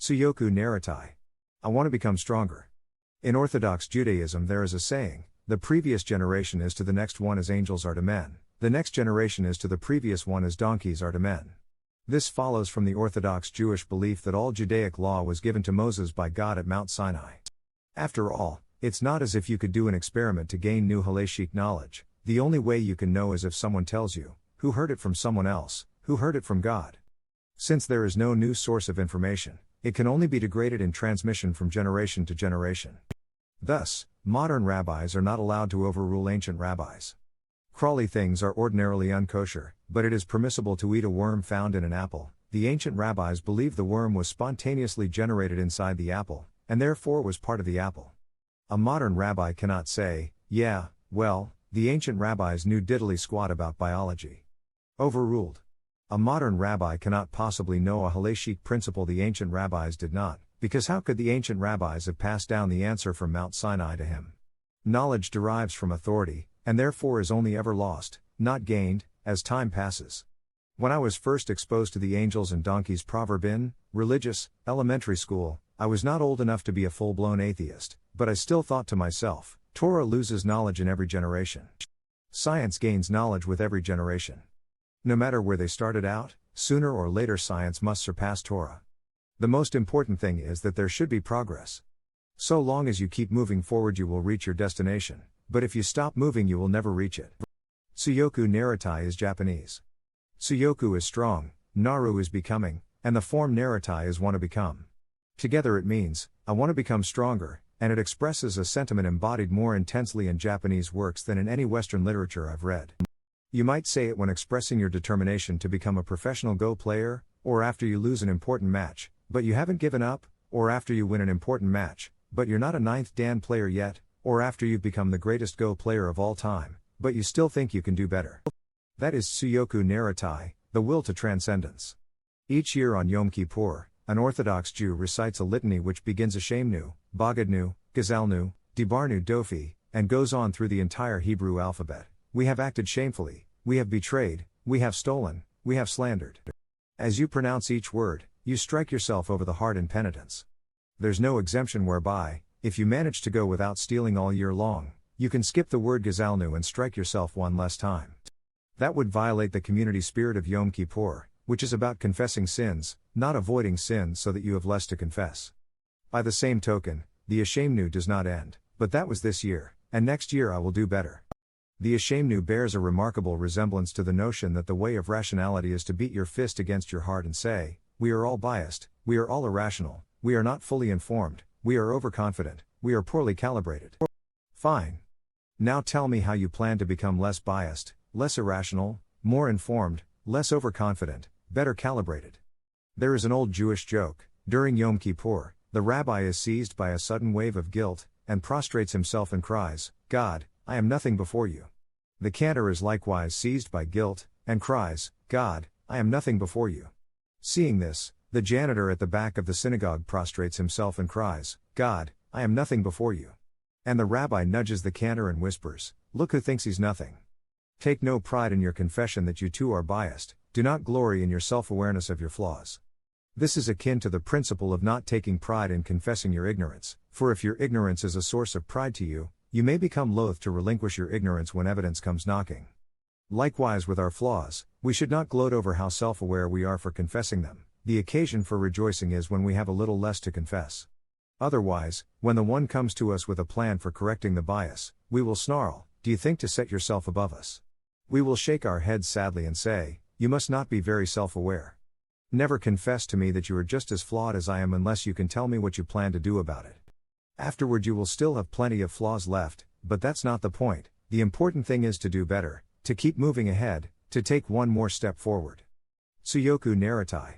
Tsuyoku Naritai. I want to become stronger. In Orthodox Judaism there is a saying, the previous generation is to the next one as angels are to men, the next generation is to the previous one as donkeys are to men. This follows from the Orthodox Jewish belief that all Judaic law was given to Moses by God at Mount Sinai. After all, it's not as if you could do an experiment to gain new halachic knowledge. The only way you can know is if someone tells you, who heard it from someone else, who heard it from God. Since there is no new source of information, it can only be degraded in transmission from generation to generation. Thus, modern rabbis are not allowed to overrule ancient rabbis. Crawly things are ordinarily unkosher, but it is permissible to eat a worm found in an apple. The ancient rabbis believed the worm was spontaneously generated inside the apple, and therefore was part of the apple. A modern rabbi cannot say, yeah, well, the ancient rabbis knew diddly squat about biology. Overruled. A modern rabbi cannot possibly know a halachic principle the ancient rabbis did not, because how could the ancient rabbis have passed down the answer from Mount Sinai to him? Knowledge derives from authority, and therefore is only ever lost, not gained, as time passes. When I was first exposed to the angels and donkeys proverb in religious elementary school, I was not old enough to be a full-blown atheist, but I still thought to myself, Torah loses knowledge in every generation. Science gains knowledge with every generation. No matter where they started out, sooner or later science must surpass Torah. The most important thing is that there should be progress. So long as you keep moving forward you will reach your destination, but if you stop moving you will never reach it. Tsuyoku Naritai is Japanese. Tsuyoku is strong, Naru is becoming, and the form Naritai is want to become. Together it means, I want to become stronger, and it expresses a sentiment embodied more intensely in Japanese works than in any Western literature I've read. You might say it when expressing your determination to become a professional Go player, or after you lose an important match, but you haven't given up, or after you win an important match, but you're not a 9th Dan player yet, or after you've become the greatest Go player of all time, but you still think you can do better. That is Tsuyoku Naritai, the will to transcendence. Each year on Yom Kippur, an Orthodox Jew recites a litany which begins Ashemnu, Bagadnu, Gazalnu, Dibarnu Dofi, and goes on through the entire Hebrew alphabet. We have acted shamefully, we have betrayed, we have stolen, we have slandered. As you pronounce each word, you strike yourself over the heart in penitence. There's no exemption whereby, if you manage to go without stealing all year long, you can skip the word Gazalnu and strike yourself one less time. That would violate the community spirit of Yom Kippur, which is about confessing sins, not avoiding sins so that you have less to confess. By the same token, the Ashemnu does not end, but that was this year, and next year I will do better. The Ashemnu bears a remarkable resemblance to the notion that the way of rationality is to beat your fist against your heart and say, we are all biased, we are all irrational, we are not fully informed, we are overconfident, we are poorly calibrated. Fine. Now tell me how you plan to become less biased, less irrational, more informed, less overconfident, better calibrated. There is an old Jewish joke. During Yom Kippur, the rabbi is seized by a sudden wave of guilt, and prostrates himself and cries, God, I am nothing before you. The cantor is likewise seized by guilt, and cries, God, I am nothing before you. Seeing this, the janitor at the back of the synagogue prostrates himself and cries, God, I am nothing before you. And the rabbi nudges the cantor and whispers, look who thinks he's nothing. Take no pride in your confession that you too are biased, do not glory in your self-awareness of your flaws. This is akin to the principle of not taking pride in confessing your ignorance, for if your ignorance is a source of pride to you, you may become loath to relinquish your ignorance when evidence comes knocking. Likewise with our flaws, we should not gloat over how self-aware we are for confessing them. The occasion for rejoicing is when we have a little less to confess. Otherwise, when the one comes to us with a plan for correcting the bias, we will snarl, do you think to set yourself above us? We will shake our heads sadly and say, you must not be very self-aware. Never confess to me that you are just as flawed as I am unless you can tell me what you plan to do about it. Afterward you will still have plenty of flaws left, but that's not the point. The important thing is to do better, to keep moving ahead, to take one more step forward. Tsuyoku Naritai.